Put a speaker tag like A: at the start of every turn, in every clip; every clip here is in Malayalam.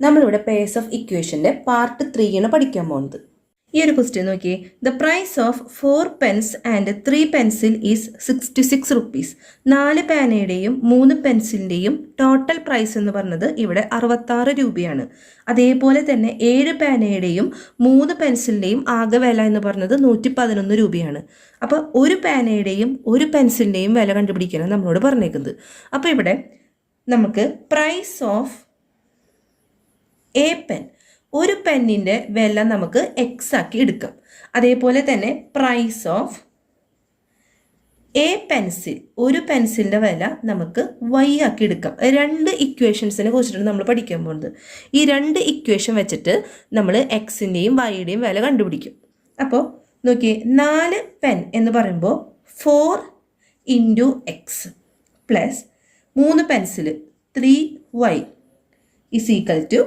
A: നമ്മളിവിടെ പേഴ്സ് ഓഫ് ഇക്വേഷൻ്റെ പാർട്ട് 3 ആണ് പഠിക്കാൻ പോകുന്നത്. ഈ ഒരു ക്വസ്റ്റ്യൻ നോക്കിയേ. The price of 4 pens and 3 pencil is 66 rupees. 4 പേനയുടെയും 3 പെൻസിലിൻ്റെയും ടോട്ടൽ പ്രൈസ് എന്ന് പറഞ്ഞത് ഇവിടെ 66 രൂപയാണ്. അതേപോലെ തന്നെ 7 പേനയുടെയും 3 പെൻസിലിൻ്റെയും ആകെ വില എന്ന് പറഞ്ഞത് 111 രൂപയാണ്. അപ്പോൾ ഒരു പേനയുടെയും ഒരു പെൻസിലിൻ്റെയും വില കണ്ടുപിടിക്കാനാണ് നമ്മളോട് പറഞ്ഞേക്കുന്നത്. അപ്പോൾ ഇവിടെ നമുക്ക് പ്രൈസ് ഓഫ് എ പെൻ, ഒരു പെന്നിൻ്റെ വില നമുക്ക് എക്സ് ആക്കി എടുക്കാം. അതേപോലെ തന്നെ പ്രൈസ് ഓഫ് എ പെൻസിൽ, ഒരു പെൻസിലിൻ്റെ വില നമുക്ക് വൈ ആക്കി എടുക്കാം. 2 ഇക്വേഷൻസിനെ കുറിച്ചിട്ടാണ് നമ്മൾ പഠിക്കാൻ പോകുന്നത്. ഈ 2 ഇക്വേഷൻ വെച്ചിട്ട് നമ്മൾ എക്സിൻ്റെയും വൈയുടെയും വില കണ്ടുപിടിക്കും. അപ്പോൾ നോക്കിയേ, 4 പെൻ എന്ന് പറയുമ്പോൾ 4 × x plus 3 pencil 3y is equal to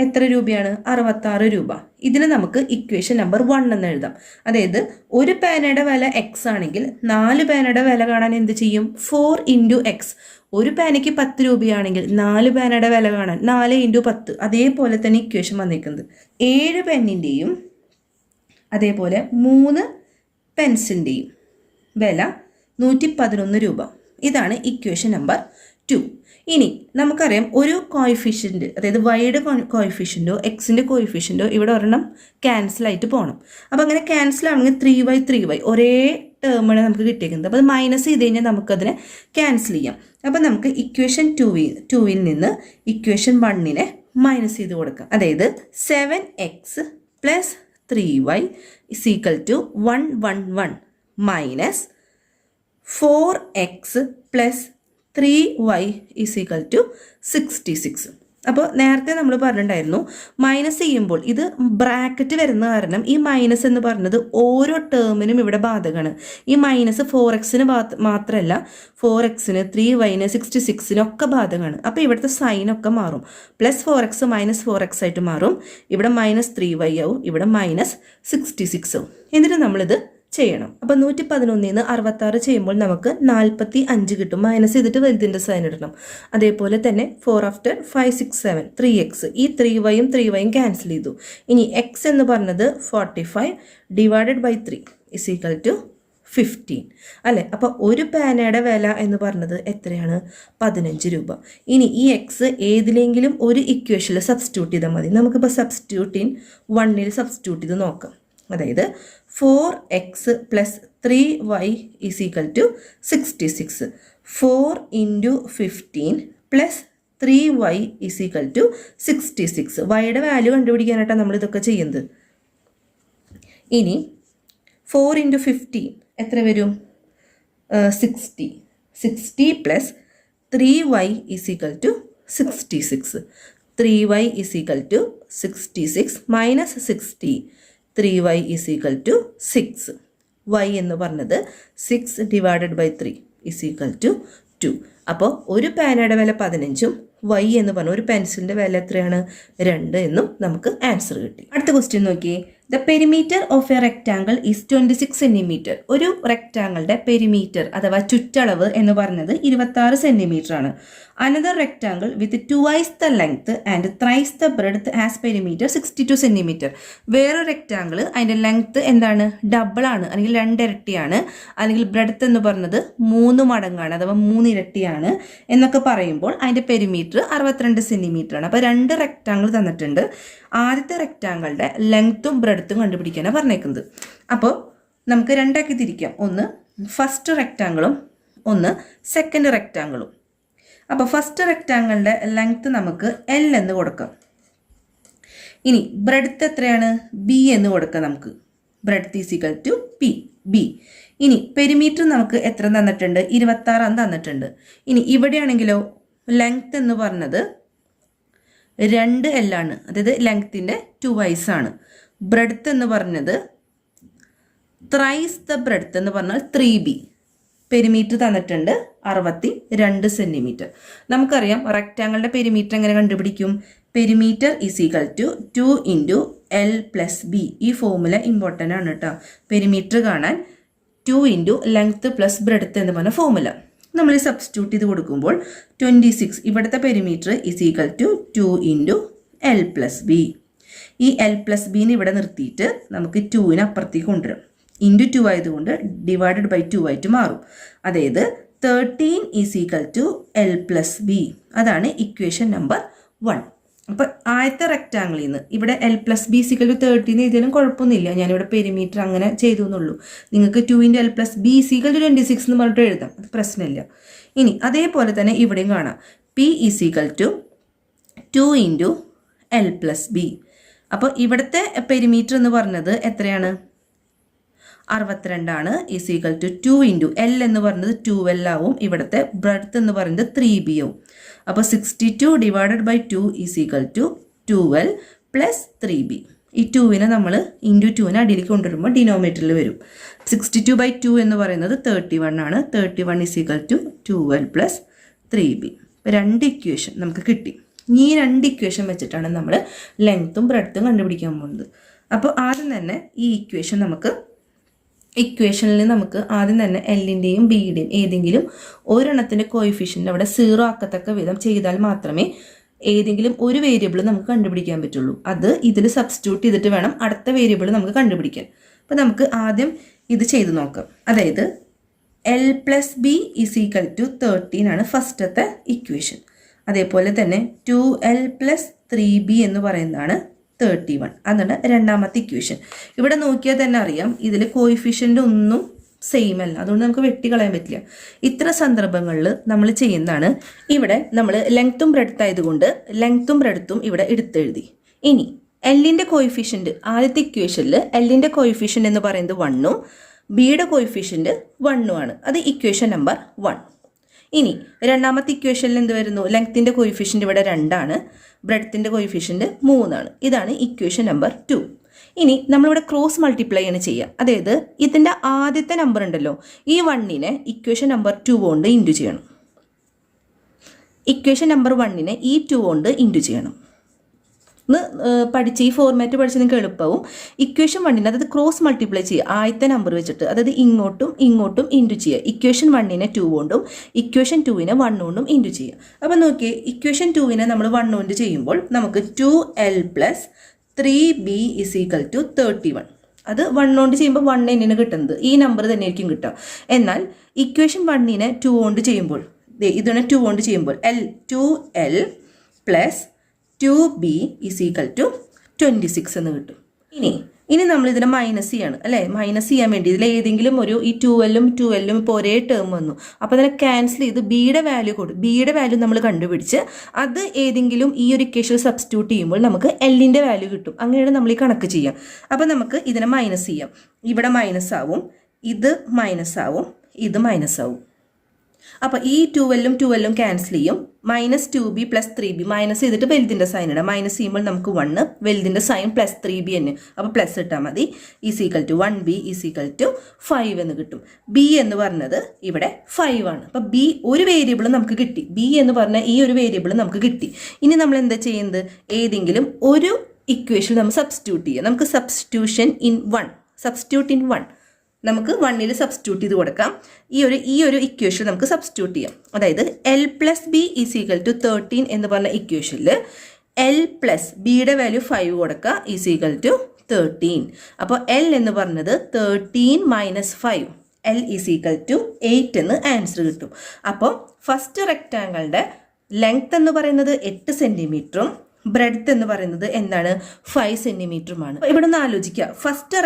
A: എത്ര രൂപയാണ്? 66 രൂപ. ഇതിന് നമുക്ക് ഇക്വേഷൻ നമ്പർ 1 എന്ന് എഴുതാം. അതായത് ഒരു പേനയുടെ വില എക്സ് ആണെങ്കിൽ 4 പേനയുടെ വില കാണാൻ എന്ത് ചെയ്യും? 4 × x. ഒരു പേനയ്ക്ക് 10 രൂപയാണെങ്കിൽ 4 പേനയുടെ വില കാണാൻ 4 × 10. അതേപോലെ തന്നെ ഇക്വേഷൻ വന്നിരിക്കുന്നത് 7 പെന്നിൻ്റെയും അതേപോലെ 3 പെൻസിൻ്റെയും വില 111 രൂപ. ഇതാണ് ഇക്വേഷൻ നമ്പർ 2. ഇനി നമുക്കറിയാം ഒരു കോയിഫിഷ്യൻ്റ്, അതായത് വൈയുടെ കോയിഫിഷ്യൻ്റോ എക്സിൻ്റെ കോയിഫിഷ്യൻ്റോ ഇവിടെ ഒരെണ്ണം ക്യാൻസലായിട്ട് പോകണം. അപ്പോൾ അങ്ങനെ ക്യാൻസൽ ആണെങ്കിൽ 3y ഒരേ ടേമാണ് നമുക്ക് കിട്ടിയിരിക്കുന്നത്. അപ്പോൾ അത് മൈനസ് ചെയ്ത് കഴിഞ്ഞാൽ നമുക്കതിനെ ക്യാൻസൽ ചെയ്യാം. അപ്പോൾ നമുക്ക് ഇക്വേഷൻ 2-ൽ നിന്ന് ഇക്വേഷൻ 1-നെ മൈനസ് ചെയ്ത് കൊടുക്കാം. അതായത് 7x + 3y is equal to 111 minus 4x + 3y is equal to 66. അപ്പോൾ നേരത്തെ നമ്മൾ പറഞ്ഞിട്ടുണ്ടായിരുന്നു മൈനസ് ചെയ്യുമ്പോൾ ഇത് ബ്രാക്കറ്റ് വരുന്ന കാരണം ഈ മൈനസ് എന്ന് പറഞ്ഞത് ഓരോ ടേമിനും ഇവിടെ ബാധകമാണ്. ഈ മൈനസ് 4xന് മാത്രമല്ല 4xന് 3yന് 66നൊക്കെ ബാധകമാണ്. അപ്പോൾ ഇവിടുത്തെ സൈനൊക്കെ മാറും. +4x -4x ആയിട്ട് മാറും. ഇവിടെ -3y ആവും, ഇവിടെ -66 ആവും. എന്നിട്ട് നമ്മളിത് ചെയ്യണം. അപ്പോൾ 111 നിന്ന് 66 ചെയ്യുമ്പോൾ നമുക്ക് 45 കിട്ടും. മൈനസ് ചെയ്തിട്ട് വലുതിൻ്റെ സൈൻ ഇടണം. അതേപോലെ തന്നെ 4 after 5 6 7 3x, ഈ 3yയും ക്യാൻസൽ ചെയ്തു. ഇനി x എന്ന് പറഞ്ഞത് 45 / 3 ഇസ് ഈക്വൽ ടു 15 അല്ലേ. അപ്പോൾ ഒരു പേനയുടെ വില എന്ന് പറഞ്ഞത് എത്രയാണ്? 15 രൂപ. ഇനി ഈ എക്സ് ഏതിലെങ്കിലും ഒരു ഇക്വേഷനിൽ സബ്സ്റ്റിറ്റ്യൂട്ട് ചെയ്താൽ മതി. നമുക്കിപ്പോൾ സബ്സ്റ്റിറ്റ്യൂട്ടിൻ 1-ൽ സബ്സ്റ്റിറ്റ്യൂട്ട് ചെയ്ത് നോക്കാം. അതായത് 4x + 3y is equal to 66. 4 × 15 + 3y is equal to 66. വൈയുടെ വാല്യൂ കണ്ടുപിടിക്കാനായിട്ടാണ് നമ്മൾ ഇതൊക്കെ ചെയ്യുന്നത്. ഇനി 4 × 15 എത്ര വരും? 60. 60 + 3y is equal to 66. 3y is equal to 66 - 60. 3y is equal to 6. y എന്ന് പറഞ്ഞത് 6 / 3 ഇസ് ഈക്വൽ ടു 2. അപ്പോൾ ഒരു പേനയുടെ വില 15ഉം y എന്ന് പറഞ്ഞ ഒരു പെൻസിലിൻ്റെ വില എത്രയാണ്? 2 എന്നും നമുക്ക് ആൻസർ കിട്ടി. അടുത്ത ക്വസ്റ്റ്യൻ നോക്കിയേ. The perimeter of A rectangle is 26 cm. ഒരു റെക്റ്റാങ്കിളുടെ പെരിമീറ്റർ അഥവാ ചുറ്റളവ് എന്ന് പറഞ്ഞത് 26 cm ആണ്. Another rectangle with 2x the length and thrice the breadth has perimeter 62 cm. വേറൊരു റെക്റ്റാങ്കിൾ അതിൻ്റെ ലെങ്ത്ത് എന്താണ്? ഡബിൾ ആണ്, അല്ലെങ്കിൽ 2 ഇരട്ടിയാണ്, അല്ലെങ്കിൽ ബ്രെഡ്ത്ത് എന്ന് പറഞ്ഞത് 3 മടങ്ങാണ് അഥവാ 3 ഇരട്ടിയാണ് എന്നൊക്കെ പറയുമ്പോൾ അതിൻ്റെ പെരിമീറ്റർ 62 cm ആണ്. അപ്പോൾ 2 റെക്റ്റാങ്കിൾ തന്നിട്ടുണ്ട്. ആദ്യത്തെ റെക്റ്റാങ്കിളുടെ ലെങ്ത്തും ബ്രെഡ്ത്തും കണ്ടുപിടിക്കാനാണ് പറഞ്ഞേക്കുന്നത്. അപ്പോൾ നമുക്ക് 2ആക്കി തിരിക്കാം. ഒന്ന് ഫസ്റ്റ് റെക്റ്റാങ്കിളും ഒന്ന് സെക്കൻഡ് റെക്റ്റാങ്കിളും. അപ്പോൾ ഫസ്റ്റ് റെക്റ്റാങ്കിളിൻ്റെ ലെങ്ത്ത് നമുക്ക് L എന്ന് കൊടുക്കാം. ഇനി ബ്രെഡ്ത്ത് എത്രയാണ്? B എന്ന് കൊടുക്കാം. നമുക്ക് breadth is equal to B. ഇനി പെരിമീറ്റർ നമുക്ക് എത്ര തന്നിട്ടുണ്ട്? 26 തന്നിട്ടുണ്ട്. ഇനി ഇവിടെയാണെങ്കിലോ ലെങ്ത്ത് എന്ന് പറഞ്ഞത് 2L ആണ്, അതായത് ലെങ്ത്തിൻ്റെ 2y ആണ്. ബ്രെഡ്ത്ത് എന്ന് പറഞ്ഞത് ത്രൈസ് ദ ബ്രെഡ്ത്ത് എന്ന് പറഞ്ഞാൽ 3b. പെരിമീറ്റർ തന്നിട്ടുണ്ട് 62 cm. നമുക്കറിയാം റെക്റ്റാങ്കിളിൻ്റെ പെരിമീറ്റർ എങ്ങനെ കണ്ടുപിടിക്കും? Perimeter is equal to 2 × L + B. ഈ ഫോർമുല ഇമ്പോർട്ടൻ്റ് ആണ് കേട്ടോ. പെരിമീറ്റർ കാണാൻ 2 × ലെങ്ത്ത് + ബ്രെഡ്ത്ത് എന്ന് പറഞ്ഞ ഫോർമുല നമ്മൾ സബ്സ്റ്റിറ്റ്യൂട്ട് ചെയ്ത് കൊടുക്കുമ്പോൾ 26, ഇവിടുത്തെ perimeter is equal to 2 × L plus B. ഈ എൽ പ്ലസ് ബിന്ന് ഇവിടെ നിർത്തിയിട്ട് നമുക്ക് 2നെ അപ്പുറത്തേക്ക് കൊണ്ടുവരാം. ഇൻറ്റു 2 ആയതുകൊണ്ട് ഡിവൈഡഡ് ബൈ 2 ആയിട്ട് മാറും. അതായത് 13 is equal to L plus B. അതാണ് ഇക്വേഷൻ നമ്പർ 1. അപ്പോൾ ആദ്യത്തെ റെക്റ്റാങ്കിളിൽ നിന്ന് ഇവിടെ L plus B is equal to 13 എഴുതിയാലും കുഴപ്പമൊന്നുമില്ല. ഞാനിവിടെ പെരിമീറ്റർ അങ്ങനെ ചെയ്തു എന്നുള്ളൂ. നിങ്ങൾക്ക് 2 into L plus B is equal to 26 എന്ന് പറഞ്ഞിട്ട് എഴുതാം, അത് പ്രശ്നമില്ല. ഇനി അതേപോലെ തന്നെ ഇവിടെയും കാണാം P is equal to 2 into L plus B. അപ്പോൾ ഇവിടുത്തെ പെരിമീറ്റർ എന്ന് പറഞ്ഞത് എത്രയാണ്? 62 ആണ്. Is equal to 2 into L എന്ന് പറയുന്നത് 2L ആവും. ഇവിടുത്തെ ബ്രെഡ്ത്ത് എന്ന് പറയുന്നത് 3B ആവും. അപ്പോൾ 62 divided by 2 is equal to 2L plus 3B. ഈ 2നെ നമ്മൾ ഇൻറ്റു 2നെ അടിയിലേക്ക് കൊണ്ടുവരുമ്പോൾ ഡിനോമിനേറ്ററിൽ വരും. 62 ബൈ 2 എന്ന് പറയുന്നത് 31 ആണ്. 31 is equal to 2L plus 3B. ഇപ്പോൾ 2 ഇക്വേഷൻ നമുക്ക് കിട്ടി. ഈ 2 ഇക്വേഷൻ വെച്ചിട്ടാണ് നമ്മൾ ലെങ്ത്തും ബ്രെഡ്ത്തും കണ്ടുപിടിക്കാൻ പോകുന്നത്. അപ്പോൾ ആദ്യം തന്നെ ഈ ഇക്വേഷനിൽ നമുക്ക് ആദ്യം തന്നെ എല്ലിൻ്റെയും ബിയുടെയും ഏതെങ്കിലും ഒരെണ്ണത്തിൻ്റെ കോയിഫിഷ്യൻ്റ് അവിടെ 0 ആക്കത്തക്ക വിധം ചെയ്താൽ മാത്രമേ ഏതെങ്കിലും ഒരു വേരിയബിൾ നമുക്ക് കണ്ടുപിടിക്കാൻ പറ്റുള്ളൂ. അത് ഇതിൽ സബ്സ്റ്റിറ്റ്യൂട്ട് ചെയ്തിട്ട് വേണം അടുത്ത വേരിയബിൾ നമുക്ക് കണ്ടുപിടിക്കാൻ. അപ്പോൾ നമുക്ക് ആദ്യം ഇത് ചെയ്ത് നോക്കാം. അതായത് L plus B is equal to 13 ആണ് ഫസ്റ്റത്തെ ഇക്വേഷൻ. അതേപോലെ തന്നെ 2L പ്ലസ് 3B എന്ന് പറയുന്നതാണ് 31. അതാണ് രണ്ടാമത്തെ ഇക്വേഷൻ. ഇവിടെ നോക്കിയാൽ തന്നെ അറിയാം ഇതിൽ കോയിഫിഷ്യൻ്റ് ഒന്നും സെയിം അല്ല, അതുകൊണ്ട് നമുക്ക് വെട്ടിക്കളയാൻ പറ്റില്ല. ഇത്ര സന്ദർഭങ്ങളിൽ നമ്മൾ ചെയ്യുന്നതാണ്. ഇവിടെ നമ്മൾ ലെങ്ത്തും ബ്രെഡ്ത്ത് ആയതുകൊണ്ട് ലെങ്ത്തും ബ്രെഡ്ത്തും ഇവിടെ എടുത്തെഴുതി. ഇനി എല്ലിൻ്റെ കോയിഫിഷ്യൻ്റ് ആദ്യത്തെ ഇക്വേഷനിൽ എല്ലിൻ്റെ കോയിഫിഷ്യൻ്റ് എന്ന് പറയുന്നത് 1ഉം ബിയുടെ കോയിഫിഷ്യൻ്റ് 1ഉം ആണ്. അത് ഇക്വേഷൻ നമ്പർ 1. ഇനി രണ്ടാമത്തെ ഇക്വേഷനിൽ എന്ത് വരുന്നു? ലെങ്ത്തിൻ്റെ കോയിഫിഷ്യൻ്റ് ഇവിടെ 2 ആണ്, ബ്രെഡ്ത്തിൻ്റെ കോയിഫിഷ്യൻ്റ് 3 ആണ്. ഇതാണ് ഇക്വേഷൻ നമ്പർ 2. ഇനി നമ്മളിവിടെ ക്രോസ് മൾട്ടിപ്ലൈ ആണ് ചെയ്യുക. അതായത് ഇതിൻ്റെ ആദ്യത്തെ നമ്പർ ഉണ്ടല്ലോ, ഈ 1നെ ഇക്വേഷൻ നമ്പർ 2 കൊണ്ട് ഇൻറ്റു ചെയ്യണം. ഇക്വേഷൻ നമ്പർ 1നെ ഈ 2 കൊണ്ട് ഇൻറ്റു ചെയ്യണം. പഠിച്ച് ഈ ഫോർമാറ്റ് പഠിച്ച് നിങ്ങൾക്ക് എളുപ്പവും. ഇക്വേഷൻ 1നെ അതായത് ക്രോസ് മൾട്ടിപ്ലൈ ചെയ്യുക ആദ്യത്തെ നമ്പർ വെച്ചിട്ട്, അതായത് ഇങ്ങോട്ടും ഇങ്ങോട്ടും ഇൻറ്റു ചെയ്യുക. ഇക്വേഷൻ 1നെ 2 കൊണ്ടും ഇക്വേഷൻ 2നെ 1 കൊണ്ടും ഇൻറ്റു ചെയ്യുക. അപ്പോൾ നോക്കിയേ, ഇക്വേഷൻ 2നെ നമ്മൾ 1 കൊണ്ട് ചെയ്യുമ്പോൾ നമുക്ക് 2L plus 3B is equal to 31. അത് 1 കൊണ്ട് ചെയ്യുമ്പോൾ 1 തന്നെയാണ് കിട്ടുന്നത്, ഈ നമ്പർ തന്നെയായിരിക്കും കിട്ടുക. എന്നാൽ ഇക്വേഷൻ 1നെ 2 കൊണ്ട് ചെയ്യുമ്പോൾ ഇതിനെ 2 കൊണ്ട് ചെയ്യുമ്പോൾ 2L plus 2B is equal to 26 എന്ന് കിട്ടും. ഇനി നമ്മൾ ഇതിനെ മൈനസ് ചെയ്യാണ് അല്ലേ? മൈനസ് ചെയ്യാൻ വേണ്ടി ഇതിൽ ഏതെങ്കിലും ഒരു ഈ 2Lഉം 2Lഉം ഇപ്പോൾ ഒരേ ടേം വന്നു. അപ്പോൾ അതിനെ ക്യാൻസൽ ചെയ്ത് ബിയുടെ വാല്യൂ നമ്മൾ കണ്ടുപിടിച്ച് അത് ഏതെങ്കിലും ഈ ഒരു ഇക്വേഷൻ സബ്സ്റ്റിറ്റ്യൂട്ട് ചെയ്യുമ്പോൾ നമുക്ക് എല്ലിൻ്റെ വാല്യൂ കിട്ടും. അങ്ങനെയാണ് നമ്മൾ ഈ കണക്ക് ചെയ്യാം. അപ്പോൾ നമുക്ക് ഇതിനെ മൈനസ് ചെയ്യാം. ഇവിടെ മൈനസ് ആവും, ഇത് മൈനസ് ആവും, ഇത് മൈനസ് ആവും. അപ്പോൾ ഈ 2Lഉം ക്യാൻസൽ ചെയ്യും. Minus 2B plus 3B minus ചെയ്തിട്ട് വലുതിൻ്റെ സൈൻ ഇടാം. മൈനസ് ചെയ്യുമ്പോൾ നമുക്ക് 1, വലുതിൻ്റെ സൈൻ പ്ലസ് 3B തന്നെ. അപ്പോൾ പ്ലസ് ഇട്ടാൽ മതി. Is equal to 1B is equal to 5 എന്ന് കിട്ടും. B എന്ന് പറഞ്ഞത് ഇവിടെ 5 ആണ്. അപ്പോൾ B ഒരു വേരിയബിൾ നമുക്ക് കിട്ടി. B എന്ന് പറഞ്ഞ ഈ ഒരു വേരിയബിൾ നമുക്ക് കിട്ടി. ഇനി നമ്മൾ എന്താ ചെയ്യുന്നത്? ഏതെങ്കിലും ഒരു ഇക്വേഷൻ നമ്മൾ സബ്സ്റ്റിറ്റ്യൂട്ട് ചെയ്യുക. നമുക്ക് സബ്സ്റ്റിറ്റ്യൂട്ട് ഇൻ 1 നമുക്ക് 1ൽ സബ്സ്റ്റിറ്റ്യൂട്ട് ചെയ്ത് കൊടുക്കാം. ഈ ഒരു ഇക്വേഷൻ നമുക്ക് സബ്സ്റ്റിറ്റ്യൂട്ട് ചെയ്യാം. അതായത് L plus B is equal to 13 എന്ന് പറഞ്ഞ ഇക്വേഷനിൽ L പ്ലസ് ബിയുടെ വാല്യൂ 5 കൊടുക്കുക ഈസ് ഈക്വൽ ടു 13. അപ്പോൾ L എന്ന് പറഞ്ഞത് 13 minus 5, L is equal to 8 എന്ന് ആൻസർ കിട്ടും. അപ്പോൾ ഫസ്റ്റ് റെക്റ്റാങ്കിളുടെ ലെങ്ത് എന്ന് പറയുന്നത് 8 സെൻറ്റിമീറ്ററും ബ്രെഡ്ത്ത് എന്ന് പറയുന്നത് എന്താണ്? 5 സെൻറ്റിമീറ്ററുമാണ്. ഇവിടെ നിന്ന് ആലോചിക്കുക, ഫസ്റ്റ്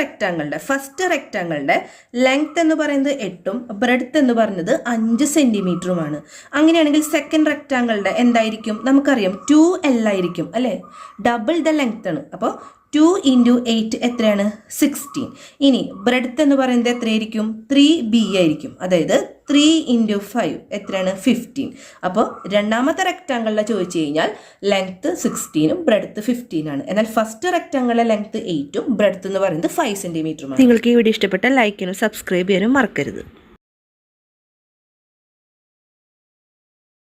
A: റെക്റ്റാങ്കിളുടെ ലെങ്ത് എന്ന് പറയുന്നത് 8ഉം ബ്രെഡ്ത്ത് എന്ന് പറയുന്നത് 5 സെൻറ്റിമീറ്ററുമാണ്. അങ്ങനെയാണെങ്കിൽ സെക്കൻഡ് റെക്റ്റാങ്കിളുടെ എന്തായിരിക്കും? നമുക്കറിയാം 2L ആയിരിക്കും അല്ലേ? ഡബിൾ ദ ലെങ്ത് ആണ്. അപ്പോൾ 2 ഇൻറ്റു 8 എത്രയാണ്? 16. ഇനി ബ്രെഡ്ത്ത് എന്ന് പറയുന്നത് എത്രയായിരിക്കും? 3B ആയിരിക്കും. അതായത് 3 ഇൻറ്റു 5 എത്രയാണ്? 15. അപ്പോൾ രണ്ടാമത്തെ റെക്റ്റാങ്കിളിലെ ചോദിച്ചു കഴിഞ്ഞാൽ ലെങ്ത്ത് 16ഉം ബ്രെഡ്ത്ത് 15 ആണ്. എന്നാൽ ഫസ്റ്റ് റെക്റ്റാങ്കിളിലെ ലെങ്ത്ത് 8ഉം ബ്രെഡ്ത്ത് എന്ന് പറയുന്നത് 5 സെൻറ്റിമീറ്ററുമാണ്. നിങ്ങൾക്ക് ഈ വീഡിയോ ഇഷ്ടപ്പെട്ടാൽ ലൈക്ക് ചെയ്യാനും സബ്സ്ക്രൈബ് ചെയ്യാനും മറക്കരുത്.